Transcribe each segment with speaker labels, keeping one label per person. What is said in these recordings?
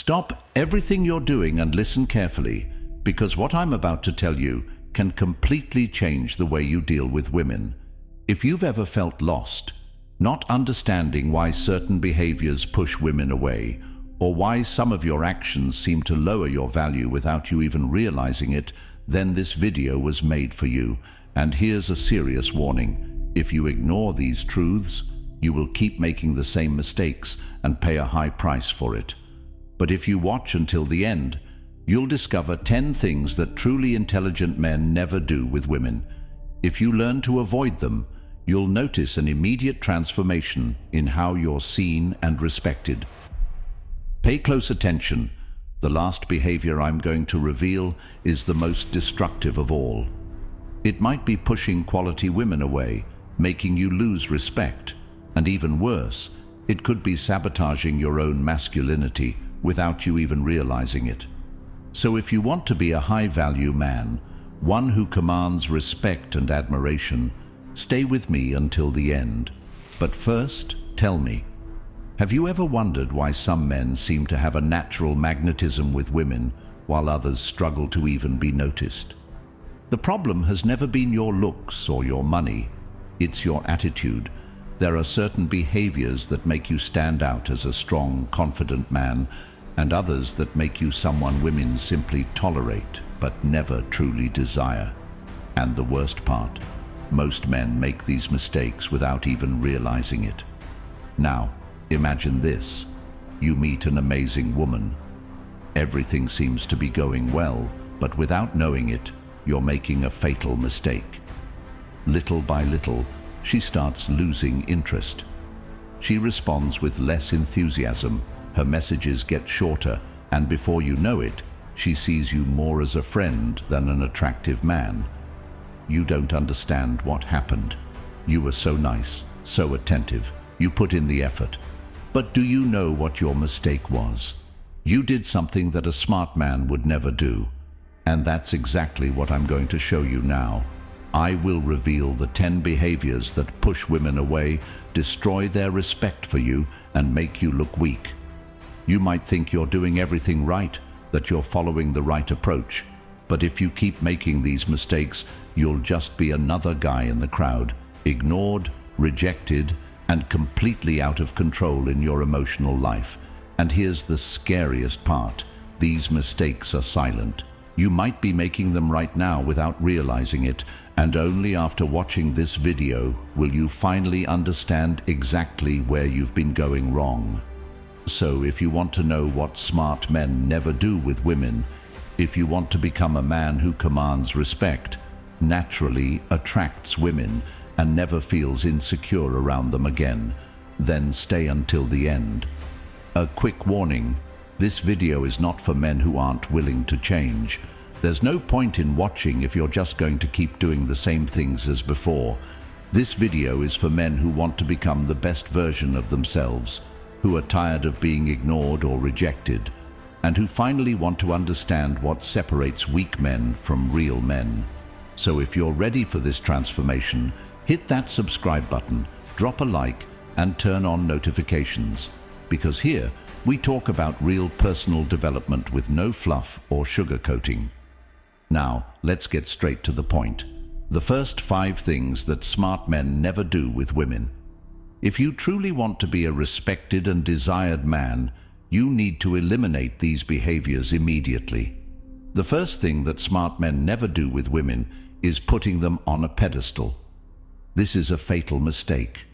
Speaker 1: Stop everything you're doing and listen carefully, because what I'm about to tell you can completely change the way you deal with women. If you've ever felt lost, not understanding why certain behaviors push women away, or why some of your actions seem to lower your value without you even realizing it, then this video was made for you. And here's a serious warning. If you ignore these truths, you will keep making the same mistakes and pay a high price for it. But if you watch until the end, you'll discover 10 things that truly intelligent men never do with women. If you learn to avoid them, you'll notice an immediate transformation in how you're seen and respected. Pay close attention. The last behavior I'm going to reveal is the most destructive of all. It might be pushing quality women away, making you lose respect, and even worse, it could be sabotaging your own masculinity without you even realizing it. So if you want to be a high-value man, one who commands respect and admiration, stay with me until the end. But first, tell me, have you ever wondered why some men seem to have a natural magnetism with women while others struggle to even be noticed? The problem has never been your looks or your money, it's your attitude. There are certain behaviors that make you stand out as a strong, confident man, and others that make you someone women simply tolerate but never truly desire. And the worst part, most men make these mistakes without even realizing it. Now, imagine this. You meet an amazing woman. Everything seems to be going well, but without knowing it, you're making a fatal mistake. Little by little, she starts losing interest. She responds with less enthusiasm, her messages get shorter, and before you know it, she sees you more as a friend than an attractive man. You don't understand what happened. You were so nice, so attentive, you put in the effort. But do you know what your mistake was? You did something that a smart man would never do. And that's exactly what I'm going to show you now. I will reveal the 10 behaviors that push women away, destroy their respect for you, and make you look weak. You might think you're doing everything right, that you're following the right approach. But if you keep making these mistakes, you'll just be another guy in the crowd, ignored, rejected, and completely out of control in your emotional life. And here's the scariest part. These mistakes are silent. You might be making them right now without realizing it, and only after watching this video will you finally understand exactly where you've been going wrong. So if you want to know what smart men never do with women, if you want to become a man who commands respect, naturally attracts women, and never feels insecure around them again, then stay until the end. A quick warning. This video is not for men who aren't willing to change. There's no point in watching if you're just going to keep doing the same things as before. This video is for men who want to become the best version of themselves, who are tired of being ignored or rejected, and who finally want to understand what separates weak men from real men. So if you're ready for this transformation, hit that subscribe button, drop a like, and turn on notifications, because here we talk about real personal development with no fluff or sugarcoating. Now, let's get straight to the point. The first 5 things that smart men never do with women. If you truly want to be a respected and desired man, you need to eliminate these behaviors immediately. The first thing that smart men never do with women is putting them on a pedestal. This is a fatal mistake.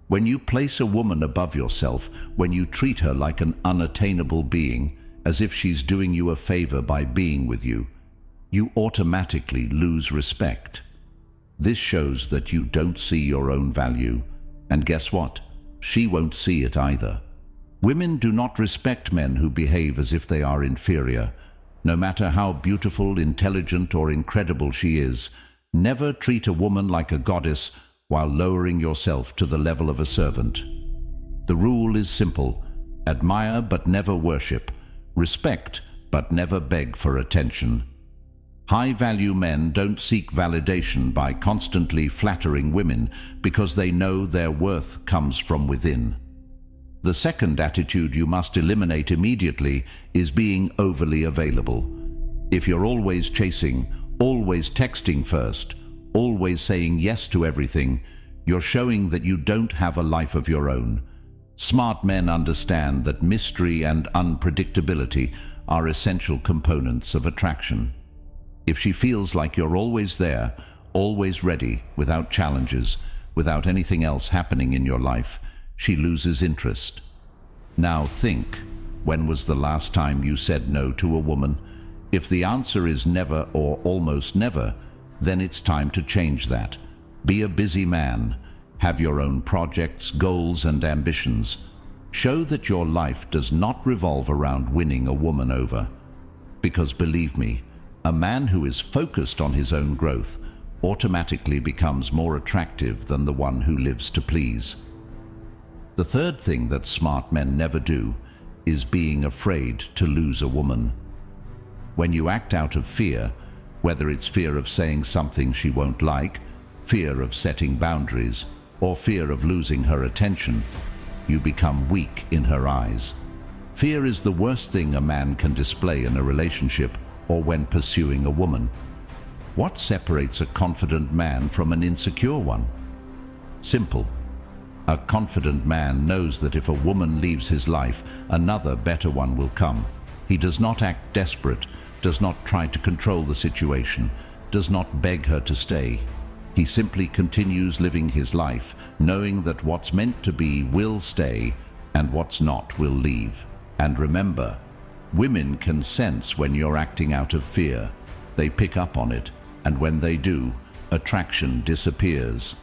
Speaker 1: When you place a woman above yourself, when you treat her like an unattainable being, as if she's doing you a favor by being with you, you automatically lose respect. This shows that you don't see your own value, and guess what? She won't see it either. Women do not respect men who behave as if they are inferior. No matter how beautiful, intelligent, or incredible she is, never treat a woman like a goddess while lowering yourself to the level of a servant. The rule is simple: admire but never worship, respect but never beg for attention. High-value men don't seek validation by constantly flattering women because they know their worth comes from within. The second attitude you must eliminate immediately is being overly available. If you're always chasing, always texting first, always saying yes to everything, you're showing that you don't have a life of your own. Smart men understand that mystery and unpredictability are essential components of attraction. If she feels like you're always there, always ready, without challenges, without anything else happening in your life, she loses interest. Now think, when was the last time you said no to a woman? If the answer is never or almost never, then it's time to change that. Be a busy man. Have your own projects, goals, and ambitions. Show that your life does not revolve around winning a woman over. Because believe me, a man who is focused on his own growth automatically becomes more attractive than the one who lives to please. The third thing that smart men never do is being afraid to lose a woman. When you act out of fear, whether it's fear of saying something she won't like, fear of setting boundaries, or fear of losing her attention, you become weak in her eyes. Fear is the worst thing a man can display in a relationship or when pursuing a woman. What separates a confident man from an insecure one? Simple. A confident man knows that if a woman leaves his life, another better one will come. He does not act desperate, does not try to control the situation, does not beg her to stay. He simply continues living his life, knowing that what's meant to be will stay and what's not will leave. And remember, women can sense when you're acting out of fear. They pick up on it, and when they do, attraction disappears.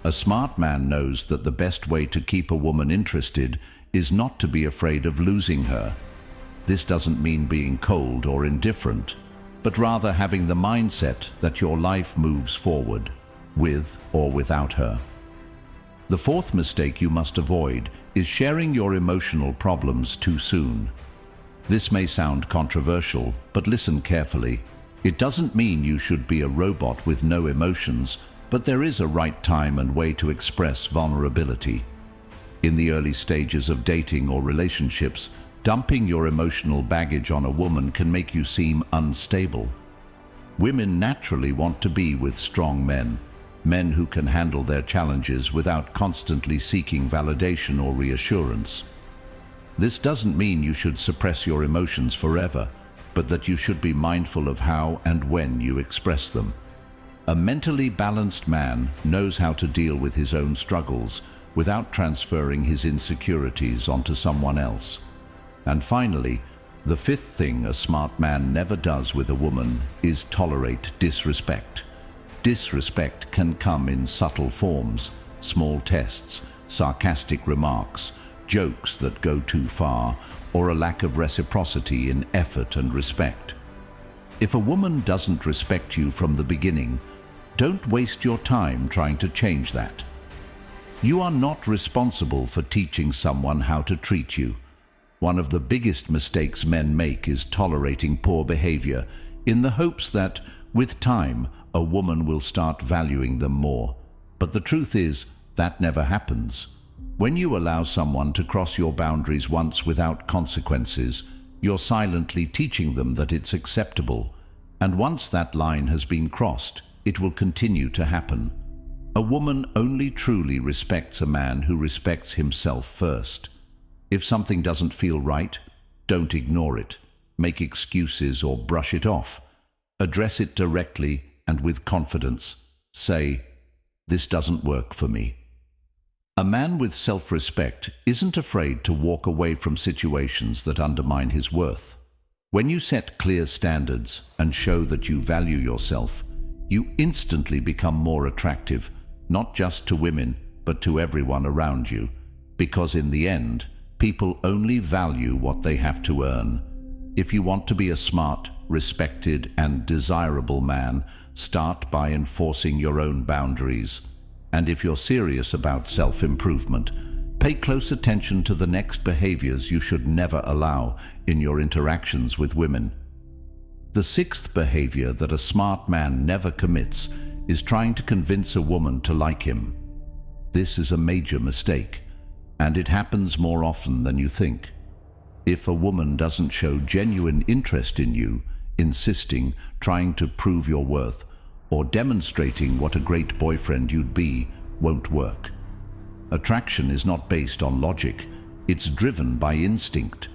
Speaker 1: A smart man knows that the best way to keep a woman interested is not to be afraid of losing her. This doesn't mean being cold or indifferent, but rather having the mindset that your life moves forward, with or without her. The fourth mistake you must avoid is sharing your emotional problems too soon. This may sound controversial, but listen carefully. It doesn't mean you should be a robot with no emotions, but there is a right time and way to express vulnerability. In the early stages of dating or relationships, dumping your emotional baggage on a woman can make you seem unstable. Women naturally want to be with strong men, men who can handle their challenges without constantly seeking validation or reassurance. This doesn't mean you should suppress your emotions forever, but that you should be mindful of how and when you express them. A mentally balanced man knows how to deal with his own struggles without transferring his insecurities onto someone else. And finally, the fifth thing a smart man never does with a woman is tolerate disrespect. Disrespect can come in subtle forms, small tests, sarcastic remarks, jokes that go too far, or a lack of reciprocity in effort and respect. If a woman doesn't respect you from the beginning, don't waste your time trying to change that. You are not responsible for teaching someone how to treat you. One of the biggest mistakes men make is tolerating poor behavior in the hopes that, with time, a woman will start valuing them more. But the truth is, that never happens. When you allow someone to cross your boundaries once without consequences, you're silently teaching them that it's acceptable. And once that line has been crossed, it will continue to happen. A woman only truly respects a man who respects himself first. If something doesn't feel right, don't ignore it, make excuses or brush it off. Address it directly and with confidence. Say, "This doesn't work for me." A man with self-respect isn't afraid to walk away from situations that undermine his worth. When you set clear standards and show that you value yourself, you instantly become more attractive, not just to women, but to everyone around you. Because in the end, people only value what they have to earn. If you want to be a smart, respected, and desirable man, start by enforcing your own boundaries. And if you're serious about self-improvement, pay close attention to the next behaviors you should never allow in your interactions with women. The sixth behavior that a smart man never commits is trying to convince a woman to like him. This is a major mistake. and it happens more often than you think. If a woman doesn't show genuine interest in you, insisting, trying to prove your worth, or demonstrating what a great boyfriend you'd be, won't work. Attraction is not based on logic, it's driven by instinct.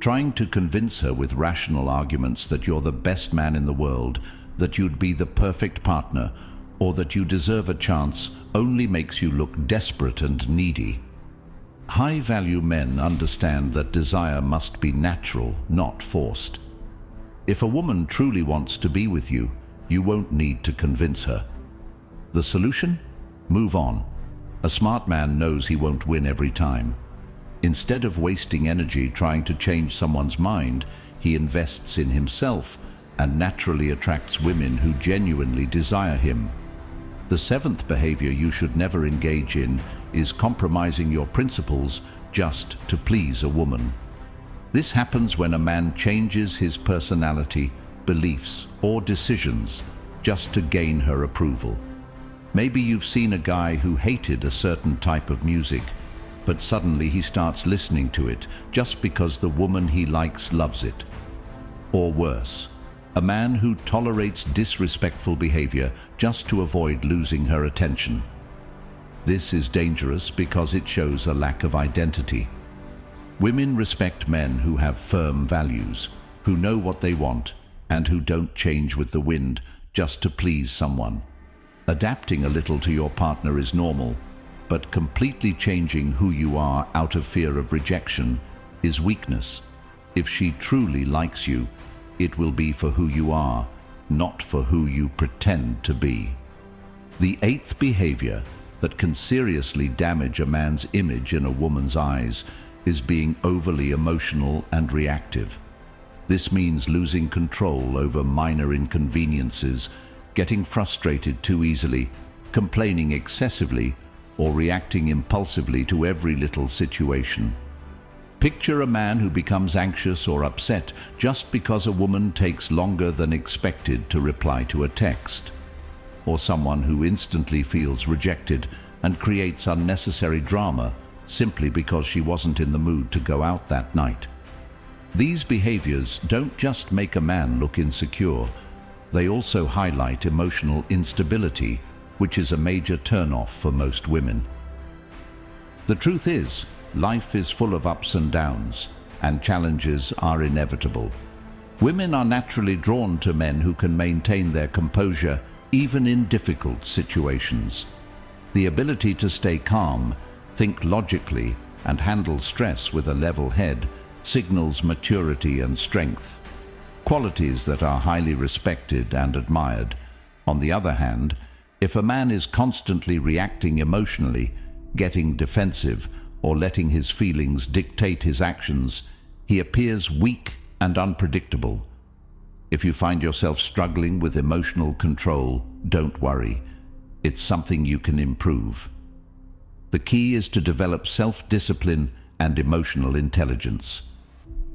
Speaker 1: Trying to convince her with rational arguments that you're the best man in the world, that you'd be the perfect partner, or that you deserve a chance only makes you look desperate and needy. High-value men understand that desire must be natural, not forced. If a woman truly wants to be with you, you won't need to convince her. The solution? Move on. A smart man knows he won't win every time. Instead of wasting energy trying to change someone's mind, he invests in himself and naturally attracts women who genuinely desire him. The seventh behavior you should never engage in is compromising your principles just to please a woman. This happens when a man changes his personality, beliefs, or decisions just to gain her approval. Maybe you've seen a guy who hated a certain type of music, but suddenly he starts listening to it just because the woman he likes loves it. Or worse, a man who tolerates disrespectful behavior just to avoid losing her attention. This is dangerous because it shows a lack of identity. Women respect men who have firm values, who know what they want, and who don't change with the wind just to please someone. Adapting a little to your partner is normal, but completely changing who you are out of fear of rejection is weakness. If she truly likes you, it will be for who you are, not for who you pretend to be. The eighth behavior that can seriously damage a man's image in a woman's eyes is being overly emotional and reactive. This means losing control over minor inconveniences, getting frustrated too easily, complaining excessively, or reacting impulsively to every little situation. Picture a man who becomes anxious or upset just because a woman takes longer than expected to reply to a text, or someone who instantly feels rejected and creates unnecessary drama simply because she wasn't in the mood to go out that night. These behaviors don't just make a man look insecure, they also highlight emotional instability, which is a major turn-off for most women. The truth is, life is full of ups and downs, and challenges are inevitable. Women are naturally drawn to men who can maintain their composure even in difficult situations. The ability to stay calm, think logically, and handle stress with a level head signals maturity and strength, qualities that are highly respected and admired. On the other hand, if a man is constantly reacting emotionally, getting defensive, or letting his feelings dictate his actions, he appears weak and unpredictable. If you find yourself struggling with emotional control, don't worry. It's something you can improve. The key is to develop self-discipline and emotional intelligence.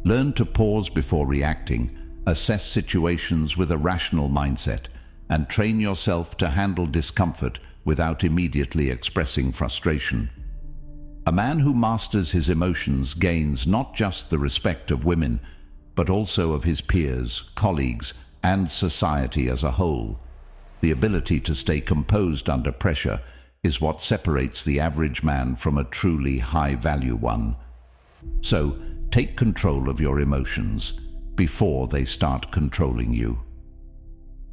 Speaker 1: Learn to pause before reacting, assess situations with a rational mindset, and train yourself to handle discomfort without immediately expressing frustration. A man who masters his emotions gains not just the respect of women, but also of his peers, colleagues, and society as a whole. The ability to stay composed under pressure is what separates the average man from a truly high-value one. So, take control of your emotions before they start controlling you.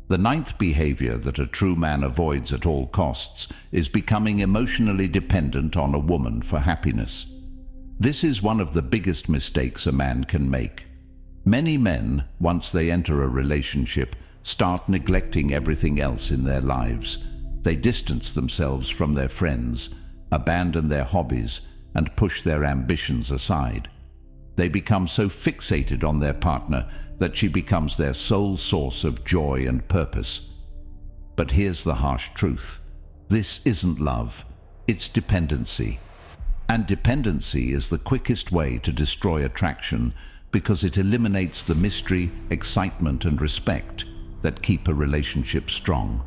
Speaker 1: The ninth behavior that a true man avoids at all costs is becoming emotionally dependent on a woman for happiness. This is one of the biggest mistakes a man can make. Many men, once they enter a relationship, start neglecting everything else in their lives. They distance themselves from their friends, abandon their hobbies, and push their ambitions aside. They become so fixated on their partner that she becomes their sole source of joy and purpose. But here's the harsh truth. This isn't love, it's dependency. And dependency is the quickest way to destroy attraction because it eliminates the mystery, excitement, and respect that keep a relationship strong.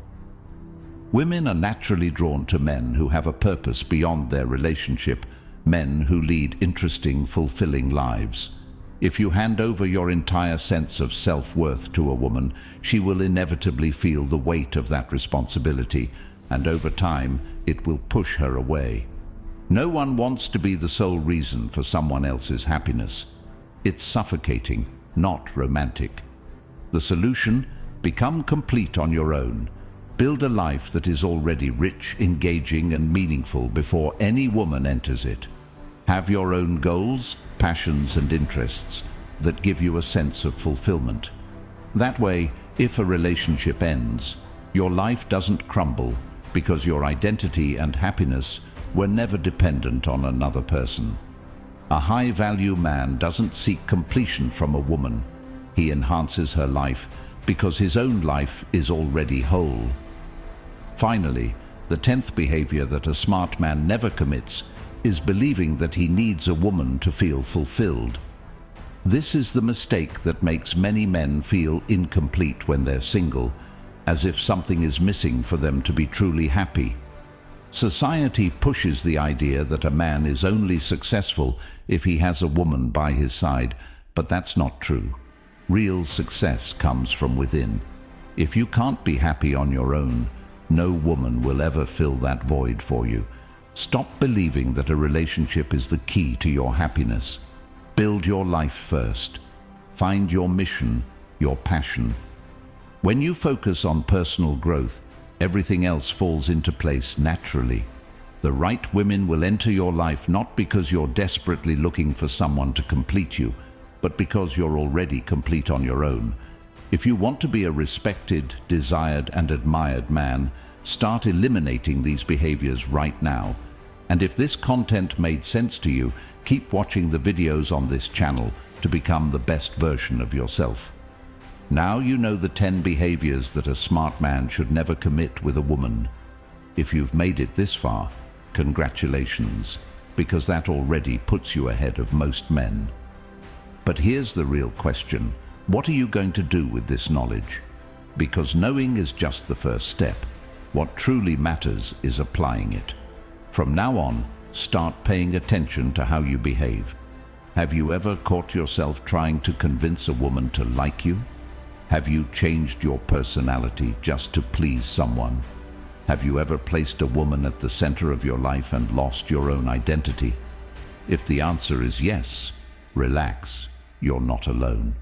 Speaker 1: Women are naturally drawn to men who have a purpose beyond their relationship, men who lead interesting, fulfilling lives. If you hand over your entire sense of self-worth to a woman, she will inevitably feel the weight of that responsibility, and over time, it will push her away. No one wants to be the sole reason for someone else's happiness. It's suffocating, not romantic. The solution? Become complete on your own. Build a life that is already rich, engaging, and meaningful before any woman enters it. Have your own goals, passions, and interests that give you a sense of fulfillment. That way, if a relationship ends, your life doesn't crumble because your identity and happiness were never dependent on another person. A high-value man doesn't seek completion from a woman. He enhances her life because his own life is already whole. Finally, the 10th behavior that a smart man never commits is believing that he needs a woman to feel fulfilled. This is the mistake that makes many men feel incomplete when they're single, as if something is missing for them to be truly happy. Society pushes the idea that a man is only successful if he has a woman by his side, but that's not true. Real success comes from within. If you can't be happy on your own, no woman will ever fill that void for you. Stop believing that a relationship is the key to your happiness. Build your life first. Find your mission, your passion. When you focus on personal growth, everything else falls into place naturally. The right women will enter your life not because you're desperately looking for someone to complete you, but because you're already complete on your own. If you want to be a respected, desired, and admired man, start eliminating these behaviors right now. And if this content made sense to you, keep watching the videos on this channel to become the best version of yourself. Now you know the 10 behaviors that a smart man should never commit with a woman. If you've made it this far, congratulations, because that already puts you ahead of most men. But here's the real question. What are you going to do with this knowledge? Because knowing is just the first step. What truly matters is applying it. From now on, start paying attention to how you behave. Have you ever caught yourself trying to convince a woman to like you? Have you changed your personality just to please someone? Have you ever placed a woman at the center of your life and lost your own identity? If the answer is yes, relax, you're not alone.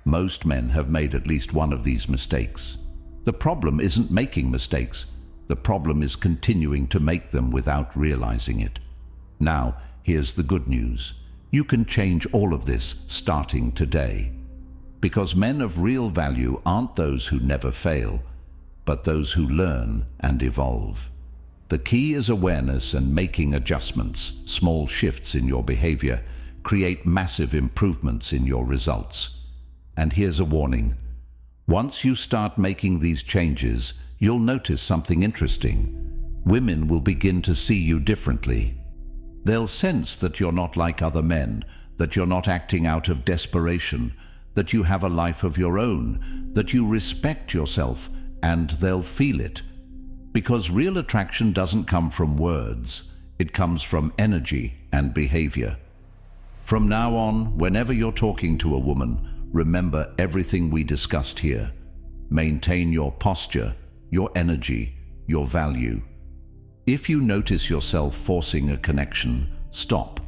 Speaker 1: Most men have made at least one of these mistakes. The problem isn't making mistakes. The problem is continuing to make them without realizing it. Now, here's the good news. You can change all of this starting today. Because men of real value aren't those who never fail, but those who learn and evolve. The key is awareness and making adjustments. Small shifts in your behavior create massive improvements in your results. And here's a warning. Once you start making these changes, you'll notice something interesting. Women will begin to see you differently. They'll sense that you're not like other men, that you're not acting out of desperation, that you have a life of your own, that you respect yourself, and they'll feel it. Because real attraction doesn't come from words, it comes from energy and behavior. From now on, whenever you're talking to a woman, remember everything we discussed here. Maintain your posture, your energy, your value. If you notice yourself forcing a connection, stop.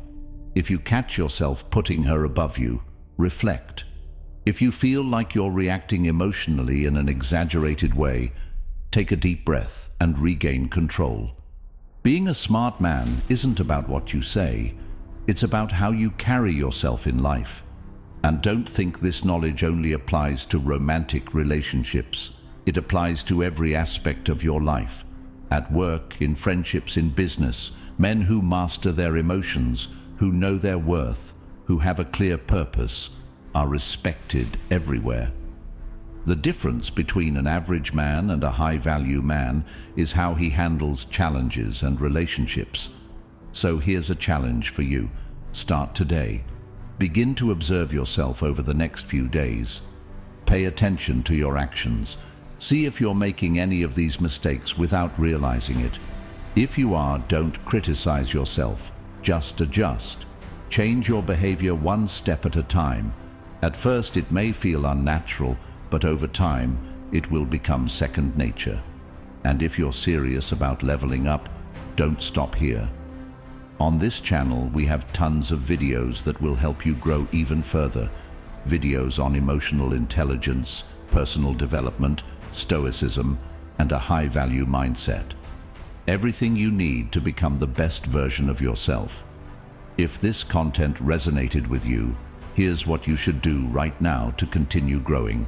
Speaker 1: If you catch yourself putting her above you, reflect. If you feel like you're reacting emotionally in an exaggerated way, take a deep breath and regain control. Being a smart man isn't about what you say, it's about how you carry yourself in life. And don't think this knowledge only applies to romantic relationships. It applies to every aspect of your life. At work, in friendships, in business, men who master their emotions, who know their worth, who have a clear purpose, are respected everywhere. The difference between an average man and a high-value man is how he handles challenges and relationships. So here's a challenge for you. Start today. Begin to observe yourself over the next few days. Pay attention to your actions. See if you're making any of these mistakes without realizing it. If you are, don't criticize yourself. Just adjust. Change your behavior one step at a time. At first it may feel unnatural, but over time it will become second nature. And if you're serious about leveling up, don't stop here. On this channel we have tons of videos that will help you grow even further. Videos on emotional intelligence, personal development, Stoicism, and a high-value mindset. Everything you need to become the best version of yourself. If this content resonated with you, here's what you should do right now to continue growing.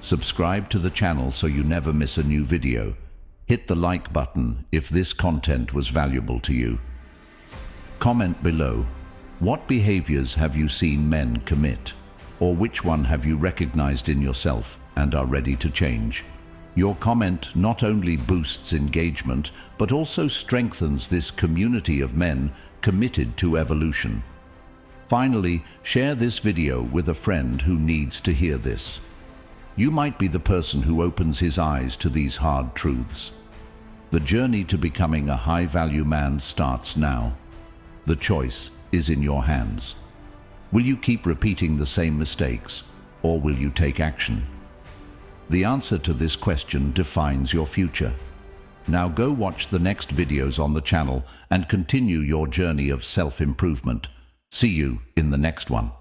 Speaker 1: Subscribe to the channel so you never miss a new video. Hit the like button if this content was valuable to you. Comment below, what behaviors have you seen men commit? Or which one have you recognized in yourself and are ready to change? Your comment not only boosts engagement, but also strengthens this community of men committed to evolution. Finally, share this video with a friend who needs to hear this. You might be the person who opens his eyes to these hard truths. The journey to becoming a high-value man starts now. The choice is in your hands. Will you keep repeating the same mistakes, or will you take action? The answer to this question defines your future. Now go watch the next videos on the channel and continue your journey of self-improvement. See you in the next one.